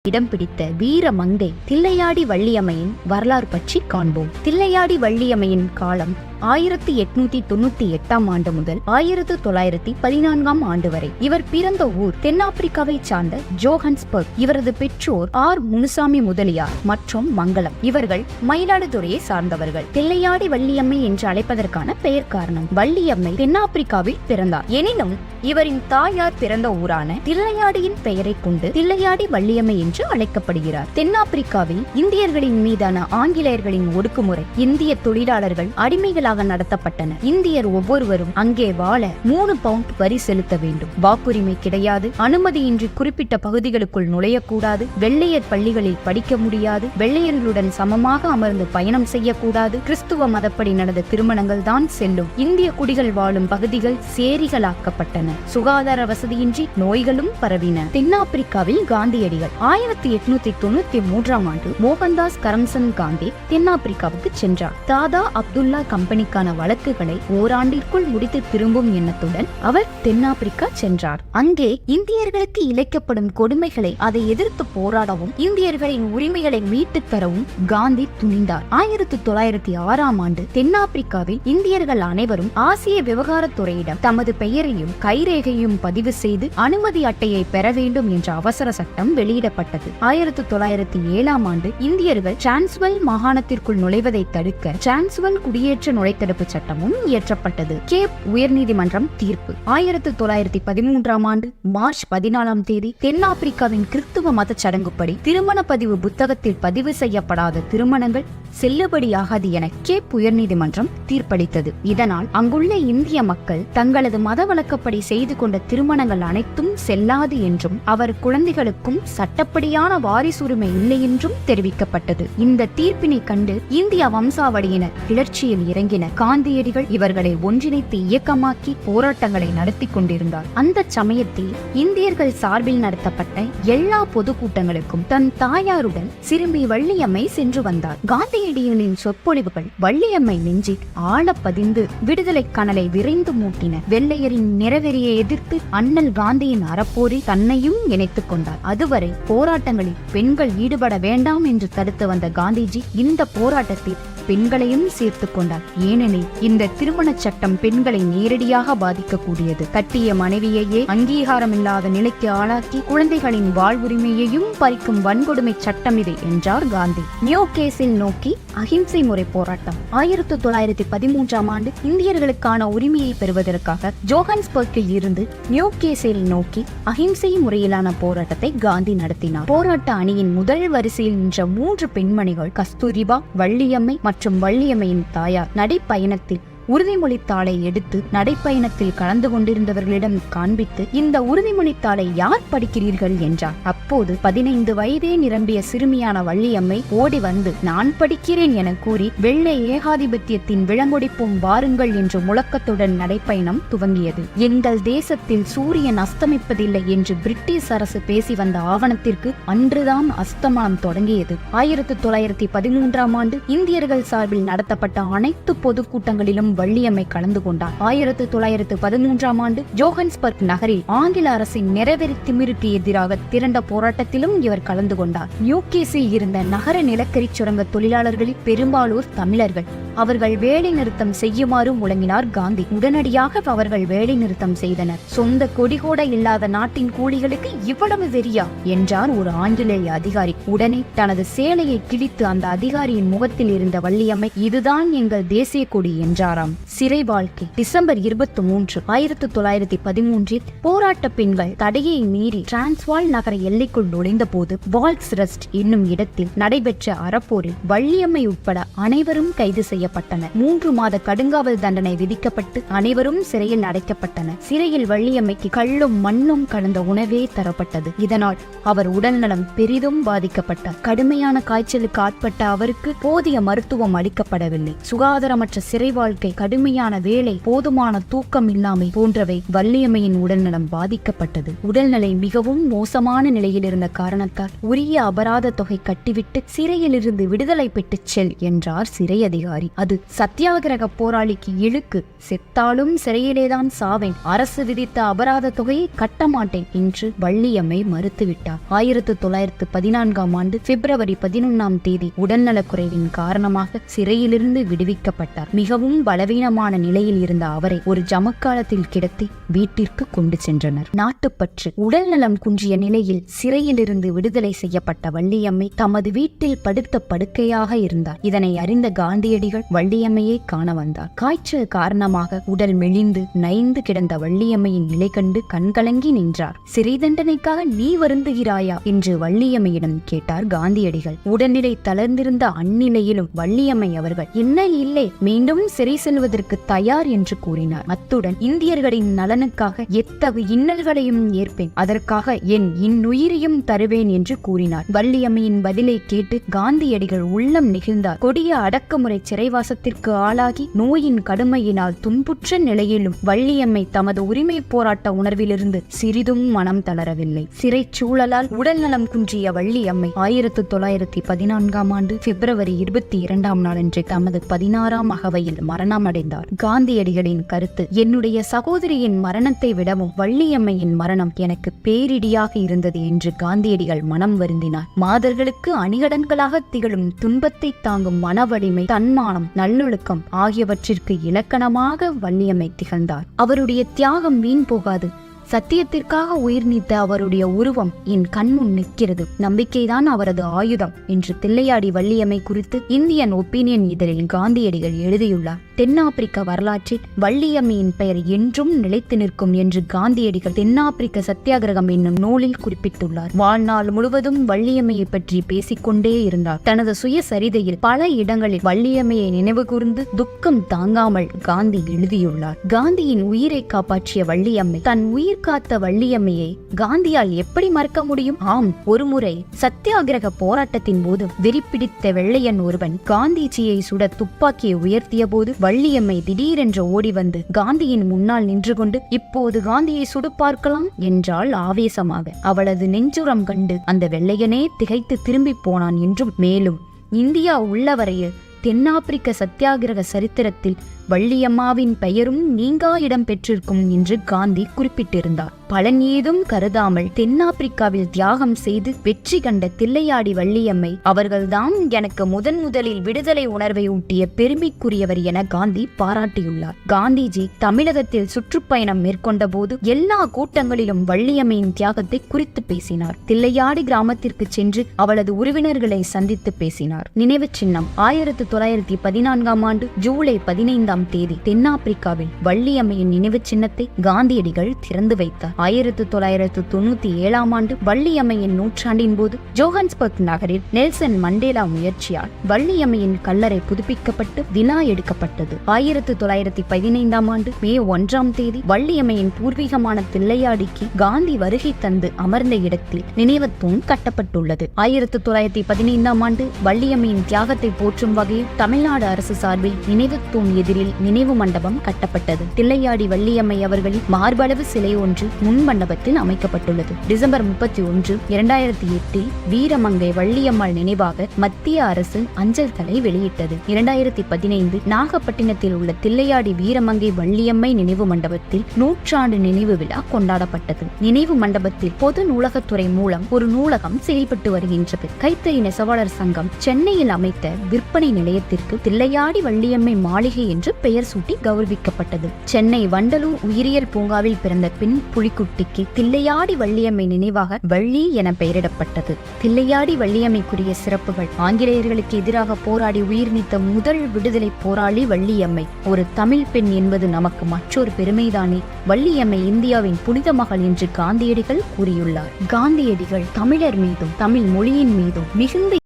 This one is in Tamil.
இடம் பிடித்த வீர மங்கை தில்லையாடி வள்ளியம்மையின் வரலாறு பற்றி காண்போம். தில்லையாடி வள்ளியம்மையின் காலம் 1898 ஆண்டு முதல் 1914 ஆண்டு வரை. இவர் பிறந்த ஊர் தென்னாப்பிரிக்காவை சார்ந்த ஜோஹன்ஸ்பர்க். இவரது பெற்றோர் ஆர் முனுசாமி முதலியார் மற்றும் மங்களம். இவர்கள் மயிலாடுதுறையை சார்ந்தவர்கள். தில்லையாடி வள்ளியம்மை என்று அழைப்பதற்கான பெயர் காரணம், வள்ளியம்மை தென்னாப்பிரிக்காவில் பிறந்தார். எனினும் இவரின் தாயார் பிறந்த ஊரான தில்லையாடியின் பெயரை கொண்டு தில்லையாடி வள்ளியம்மை என்று அழைக்கப்படுகிறார். தென்னாப்பிரிக்காவில் இந்தியர்களின் மீதான ஆங்கிலேயர்களின் ஒடுக்குமுறை, இந்திய தொழிலாளர்கள் அடிமைகளாக நடத்தப்பட்டனர். இந்தியர் ஒவ்வொருவரும் அங்கே வாழ 3 பவுண்ட் வரி செலுத்த வேண்டும். வாக்குரிமை கிடையாது. அனுமதியின்றி குறிப்பிட்ட பகுதிகளுக்குள் நுழையக்கூடாது. வெள்ளையர் பள்ளிகளில் படிக்க முடியாது. வெள்ளையர்களுடன் சமமாக அமர்ந்து பயணம் செய்யக்கூடாது. கிறிஸ்துவ மதப்படி நடந்த திருமணங்கள் தான் செல்லும். இந்திய குடிகள் வாழும் பகுதிகள் சேரிகளாக்கப்பட்டன. சுகாதார வசதியின்றி நோய்களும் பரவின. தென்னாப்பிரிக்காவில் காந்தியடிகள் 1893 ஆண்டு மோகன்தாஸ் கரம்சந்த் காந்தி தென்னாப்பிரிக்காவுக்கு சென்றார். தாதா அப்துல்லா கம்பெனிக்கான வழக்குகளை ஓராண்டிற்குள் முடித்து திரும்பும் எண்ணத்துடன் அவர் தென்னாப்பிரிக்கா சென்றார். அங்கே இந்தியர்களுக்கு இழைக்கப்படும் கொடுமைகளை அதை எதிர்த்து போராடவும் இந்தியர்களின் உரிமைகளை மீட்டுத் தரவும் காந்தி துணிந்தார். 1906 ஆண்டு தென்னாப்பிரிக்காவில் இந்தியர்கள் அனைவரும் ஆசிய விவகாரத்துறையிடம் தமது பெயரையும் கைரேகையும் பதிவு செய்து அனுமதி அட்டையை பெற வேண்டும் என்ற அவசர சட்டம் வெளியிடப்பட்டது. 1907 ஆண்டு இந்தியர்கள் டிரான்ஸ்வால் மாகாணத்திற்குள் நுழைவதை தடுக்க டிரான்ஸ்வால் குடியேற்ற நுழைத்தடுப்பு சட்டமும் இயற்றப்பட்டது. கேப் உயர்நீதிமன்றம் தீர்ப்பு. 1913 ஆண்டு மார்ச் 14 தேதி தென்னாப்பிரிக்காவின் கிறிஸ்துவ மத சடங்குப்படி திருமண பதிவு புத்தகத்தில் பதிவு செய்யப்படாத திருமணங்கள் செல்லுபடியாகாது என கேப் உயர்நீதிமன்றம் தீர்ப்பளித்தது. இதனால் அங்குள்ள இந்திய மக்கள் தங்களது மத வழக்கப்படி செய்து கொண்ட திருமணங்கள் அனைத்தும் செல்லாது என்றும் அவர் குழந்தைகளுக்கும் சட்டப்படியான வாரிசுரிமை இல்லை என்றும் தெரிவிக்கப்பட்டது. இந்த தீர்ப்பினை கண்டு இந்திய வம்சாவளியினர் கிளர்ச்சியில் இறங்கின. காந்தியடிகள் இவர்களை ஒன்றிணைத்து இயக்கமாக்கி போராட்டங்களை நடத்தி கொண்டிருந்தார். அந்த சமயத்தில் இந்தியர்கள் சார்பில் நடத்தப்பட்ட எல்லா பொதுக்கூட்டங்களுக்கும் தன் தாயாருடன் சிறுமி வள்ளியம்மை சென்று வந்தார். காந்தியடிகளின் சொற்பொழிவுகள் வள்ளியம்மை நெஞ்சில் ஆழ பதிந்து விடுதலை கனலை விரைந்து மூட்டின. வெள்ளையரின் நிறவெறியை எதிர்த்து அண்ணல் காந்தியின் அறப்போரில் தன்னையும் இணைத்துக் கொண்டார். அதுவரை போராட்டங்களில் பெண்கள் ஈடுபட வேண்டாம் என்று தடுத்து வந்த காந்திஜி இந்த போராட்டத்தில் பெண்களையும் சேர்த்துக் கொண்டார். ஏனெனில் இந்த திருமண சட்டம் பெண்களை நேரடியாக பாதிக்கக்கூடியது. கட்டிய மனைவியையே அங்கீகாரமில்லாத நிலைக்கு ஆளாக்கி குழந்தைகளின் வாழ்வுரிமையையும் பறிக்கும் வன்கொடுமை சட்டம் இது என்றார் காந்தி. நியூ கேஸில் நோக்கி அஹிம்சை முறை போராட்டம். 1913 ஆண்டு இந்தியர்களுக்கான உரிமையை பெறுவதற்காக ஜோஹன்ஸ்பர்க்கில் இருந்து நியூ கேஸில் நோக்கி அஹிம்சை முறையிலான போராட்டத்தை காந்தி நடத்தினார். போராட்ட அணியின் முதல் வரிசையில் நின்ற 3 பெண்மணிகள் கஸ்தூரிபா, வள்ளியம்மை மற்றும் வள்ளியம்மையின் தாயார் நடைப்பயணத்தில் உறுதிமொழித்தாளை எடுத்து நடைப்பயணத்தில் கலந்து கொண்டிருந்தவர்களிடம் காண்பித்து, இந்த உறுதிமொழித்தாளை யார் படிக்கிறீர்கள் என்றார். அப்போது 15 வயதே நிரம்பிய சிறுமியான வள்ளியம்மை ஓடி வந்து நான் படிக்கிறேன் என கூறி வெள்ளை ஏகாதிபத்தியத்தின் விளங்கொடிப்போம் வாருங்கள் என்ற முழக்கத்துடன் நடைப்பயணம் துவங்கியது. எங்கள் தேசத்தில் சூரியன் அஸ்தமிப்பதில்லை என்று பிரிட்டிஷ் அரசு பேசி வந்த ஆவணத்திற்கு அன்றுதான் அஸ்தமனம் தொடங்கியது. 1913 ஆண்டு இந்தியர்கள் சார்பில் நடத்தப்பட்ட அனைத்து பொதுக்கூட்டங்களிலும் வள்ளியம்மை கலந்து கொண்டார். 1913 ஆண்டு ஜோஹன்ஸ்பர்க் நகரில் ஆங்கில அரசின் நிறவெறி திமிருக்கு எதிராக திரண்ட போராட்டத்திலும் இவர் கலந்து கொண்டார். நியூகேஸில் இருந்த நகர நிலக்கரி சுரங்க தொழிலாளர்களில் பெரும்பாலோர் தமிழர்கள். அவர்கள் வேலை நிறுத்தம் செய்யுமாறு முழங்கினார் காந்தி. உடனடியாக அவர்கள் வேலை நிறுத்தம் செய்தனர். சொந்த கொடிகோட இல்லாத நாட்டின் கூலிகளுக்கு இவ்வளவு வெறியா என்றார் ஒரு ஆங்கிலேய அதிகாரி. உடனே தனது சேலையை கிழித்து அந்த அதிகாரியின் முகத்தில் இருந்த வள்ளியம்மை இதுதான் எங்கள் தேசிய கொடி என்றாராம். சிறை வாழ்க்கை. டிசம்பர் 23, 1913 போராட்ட பெண்கள் தடையை மீறி டிரான்ஸ்வால் நகர எல்லைக்குள் நுழைந்த போது வால்ஸ் ரெஸ்ட் என்னும் இடத்தில் நடைபெற்ற அறப்போரில் வள்ளியம்மை உட்பட அனைவரும் கைது செய்யப்பட்டனர். 3 மாத கடுங்காவல் தண்டனை விதிக்கப்பட்டு அனைவரும் சிறையில் அடைக்கப்பட்டனர். சிறையில் வள்ளியம்மைக்கு கல்லும் மண்ணும் கலந்த உணவே தரப்பட்டது. இதனால் அவர் உடல்நலம் பெரிதும் பாதிக்கப்பட்டார். கடுமையான காய்ச்சலுக்கு ஆட்பட்ட அவருக்கு போதிய மருத்துவம் அளிக்கப்படவில்லை. சுகாதாரமற்ற சிறை வாழ்க்கை கடுமையான வேலை, போதுமான தூக்கம் இல்லாமை போன்றவை வள்ளியம்மையின் உடல்நலம் பாதிக்கப்பட்டது. உடல்நிலை மிகவும் மோசமான நிலையில் இருந்த காரணத்தால் உரிய அபராத தொகை கட்டிவிட்டு சிறையிலிருந்து விடுதலை பெற்றுச் செல் என்றார் சிறை அதிகாரி. அது சத்தியாகிரக போராளிக்கு இழுக்கு. செத்தாலும் சிறையிலேதான் சாவேன், அரசு விதித்த அபராத தொகையை கட்ட மாட்டேன் என்று வள்ளியம்மை மறுத்துவிட்டார். 1914ஆம் ஆண்டு பிப்ரவரி 11ஆம் தேதி உடல்நலக்குறைவின் காரணமாக சிறையிலிருந்து விடுவிக்கப்பட்டார். மிகவும் பலவீனமான நிலையில் இருந்த அவரை ஒரு ஜமக்காலத்தில் கிடத்தி வீட்டிற்கு கொண்டு சென்றனர். நாட்டுப்பற்று. உடல்நலம் குன்றிய நிலையில் சிறையிலிருந்து விடுதலை செய்யப்பட்ட வள்ளியம்மை தமது வீட்டில் படுத்த படுக்கையாக இருந்தார். இதனை அறிந்த காந்தியடிகள் வள்ளியம்மையை காண வந்தார். காய்ச்சல் காரணமாக உடல் மெலிந்து நைந்து கிடந்த வள்ளியம்மையின் நிலை கண்டு கண்கலங்கி நின்றார். சிறை தண்டனைக்காக நீ வருந்துகிறாயா என்று வள்ளியம்மையிடம் கேட்டார் காந்தியடிகள். உடல்நிலை தளர்ந்திருந்த அந்நிலையிலும் வள்ளியம்மை அவர்கள் என்ன இல்லை, மீண்டும் சிறை செல்வதற்கு தயார் என்று கூறினார். அத்துடன் இந்தியர்களின் நலனுக்காக எத்தகு இன்னல்களையும் ஏற்பேன், அதற்காக என் இன்னுயிரையும் தருவேன் என்று கூறினார். வள்ளியம்மையின் பதிலை கேட்டு காந்தியடிகள் உள்ளம் நெகிழ்ந்தார். கொடிய அடக்குமுறை சிறைவாசத்திற்கு ஆளாகி நோயின் கடுமையினால் துன்புற்ற நிலையிலும் வள்ளியம்மை தமது உரிமை போராட்ட உணர்விலிருந்து சிறிதும் மனம் தளரவில்லை. சிறை சூழலால் உடல்நலம் குன்றிய வள்ளியம்மை 1914ஆம் ஆண்டு பிப்ரவரி 22ஆம் நாளன்று தமது 16ஆம் அகவையில் மரணமடைந்தார். காந்தியடிகளின் கருத்து. என்னுடைய சகோதரியின் மரணத்தை விடவும் வள்ளியம்மையின் மரணம் எனக்கு பேரிடியாக இருந்தது என்று காந்தியடிகள் மனம் வருந்தினார். மாதர்களுக்கு அணிகடன்களாக திகழும் துன்பத்தை தாங்கும் மனவலிமை, தன்மானம், நல்லொழுக்கம் ஆகியவற்றிற்கு இலக்கணமாக வள்ளியம்மை திகழ்ந்தார். அவருடைய தியாகம் வீண் போகாது. சத்தியத்திற்காக உயிர் நீத்த அவருடைய உருவம் என் கண்முன் நிற்கிறது. நம்பிக்கைதான் அவரது ஆயுதம் என்று தில்லையாடி வள்ளியம்மை குறித்து இந்தியன் ஒப்பீனியன் இதழில் காந்தியடிகள் எழுதியுள்ளார். தென்னாப்பிரிக்க வரலாற்றில் வள்ளியம்மையின் பெயர் என்றும் நிலைத்து நிற்கும் என்று காந்தியடிகள் தென்னாப்பிரிக்க சத்தியாகிரகம் என்னும் நூலில் குறிப்பிட்டுள்ளார். வாழ்நாள் முழுவதும் வள்ளியம்மையை பற்றி பேசிக்கொண்டே இருந்தார். தனது சுயசரிதையில் பல இடங்களில் வள்ளியம்மையை நினைவு கூர்ந்து துக்கம் தாங்காமல் காந்தி எழுதியுள்ளார். காந்தியின் உயிரை காப்பாற்றிய வள்ளியம்மை, தன் உயிர் காத்த வள்ளியம்மையை காந்தியால் எப்படி மறக்க முடியும்? ஆம், ஒருமுறை சத்தியாகிரக போராட்டத்தின் போது வெறிப்பிடித்த வெள்ளையன் ஒருவன் காந்திஜியை சுட துப்பாக்கியை உயர்த்திய போது வள்ளியம்மை திடீரென்று ஓடி வந்து காந்தியின் முன்னால் நின்று கொண்டு இப்போது காந்தியை சுடு பார்க்கலாம் என்றாள் ஆவேசமாக. அவளது நெஞ்சுரம் கண்டு அந்த வெள்ளையனே திகைத்து திரும்பி போனான் என்றும், மேலும் இந்தியா உள்ளவரையில் தென்னாப்பிரிக்க சத்தியாகிரக சரித்திரத்தில் வள்ளியம்மாவின் பெயரும் நீங்கா இடம் பெற்றிருக்கும் என்று காந்தி குறிப்பிட்டிருந்தார். பலன் ஏதும் கருதாமல் தென்னாப்பிரிக்காவில் தியாகம் செய்து வெற்றி கண்ட தில்லையாடி வள்ளியம்மை அவர்கள்தான் எனக்கு முதலில் விடுதலை உணர்வை ஊட்டிய பெருமைக்குரியவர் என காந்தி பாராட்டியுள்ளார். காந்திஜி தமிழகத்தில் சுற்றுப்பயணம் மேற்கொண்ட போது எல்லா கூட்டங்களிலும் வள்ளியம்மையின் தியாகத்தை குறித்து பேசினார். தில்லையாடி கிராமத்திற்கு சென்று அவளது உறவினர்களை சந்தித்து பேசினார். நினைவு சின்னம். 1914ஆம் ஆண்டு ஜூலை 15ஆம் தேதி தென்னாப்பிரிக்காவில் வள்ளியம்மையின் நினைவு சின்னத்தை காந்தியடிகள் திறந்து வைத்தார். 1997ஆம் ஆண்டு வள்ளியம்மையின் நூற்றாண்டின் போது ஜோஹன்ஸ்பர்க் நகரில் நெல்சன் மண்டேலா முயற்சியால் வள்ளியம்மையின் கல்லறை புதுப்பிக்கப்பட்டு விழா எடுக்கப்பட்டது. 1915ஆம் ஆண்டு மே 1ஆம் தேதி வள்ளியம்மையின் பூர்வீகமான தில்லையாடிக்கு காந்தி வருகை தந்து அமர்ந்த இடத்தில் நினைவு தூண் கட்டப்பட்டுள்ளது. 1915ஆம் ஆண்டு வள்ளியம்மையின் தியாகத்தை போற்றும் வகையில் தமிழ்நாடு அரசு சார்பில் நினைவு தூண் எதிரில் நினைவு மண்டபம் கட்டப்பட்டது. தில்லையாடி வள்ளியம்மை அவர்களின் மார்பளவு சிலை ஒன்று முன் மண்டபத்தில் அமைக்கப்பட்டுள்ளது. டிசம்பர் 31, 2008 வீரமங்கை வள்ளியம்மாள் நினைவாக மத்திய அரசு அஞ்சல் தலை வெளியிட்டது. 2015 நாகப்பட்டினத்தில் உள்ள தில்லையாடி வீரமங்கை வள்ளியம்மை நினைவு மண்டபத்தில் 100ஆண்டு நினைவு விழா கொண்டாடப்பட்டது. நினைவு மண்டபத்தில் பொது நூலகத்துறை மூலம் ஒரு நூலகம் செயல்பட்டு வருகின்றது. கைத்தறி நெசவாளர் சங்கம் சென்னையில் அமைத்த விற்பனை நிலையத்திற்கு தில்லையாடி வள்ளியம்மை மாளிகை என்று பெயர் சூட்டி கௌரவிக்கப்பட்டது. சென்னை வண்டலூர் உயிரியல் பூங்காவில் பிறந்த பெண் புலிக்குட்டிக்கு தில்லையாடி வள்ளியம்மை நினைவாக வள்ளி என பெயரிடப்பட்டது. தில்லையாடி வள்ளியம்மைக்குரிய சிறப்புகள். ஆங்கிலேயர்களுக்கு எதிராக போராடி உயிர் நீத்த முதல் விடுதலை போராளி வள்ளியம்மை. ஒரு தமிழ் பெண் என்பது நமக்கு மற்றொரு பெருமைதானே. வள்ளியம்மை இந்தியாவின் புனித மகள் என்று காந்தியடிகள் கூறியுள்ளார். காந்தியடிகள் தமிழர் மீதும் தமிழ் மொழியின் மீதும் மிகுந்த